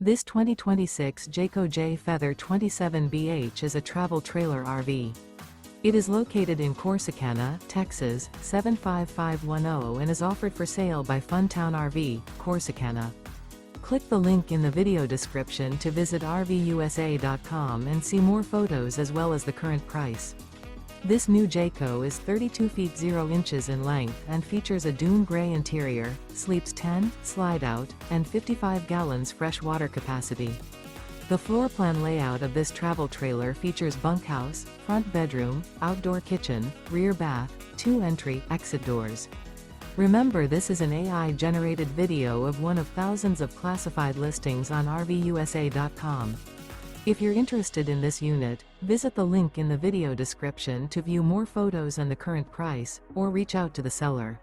This 2026 Jayco Jay Feather 27BH is a travel trailer RV. It is located in Corsicana, Texas, 75510 and is offered for sale by Funtown RV, Corsicana. Click the link in the video description to visit RVUSA.com and see more photos as well as the current price. This new Jayco is 32 feet 0 inches in length and features a DUNE GRAY interior, sleeps 10, slide-out, and 55 gallons fresh water capacity. The floor plan layout of this travel trailer features bunkhouse, front bedroom, outdoor kitchen, rear bath, 2 entry/exit doors. Remember, this is an AI-generated video of one of thousands of classified listings on RVUSA.com. If you're interested in this unit, visit the link in the video description to view more photos and the current price, or reach out to the seller.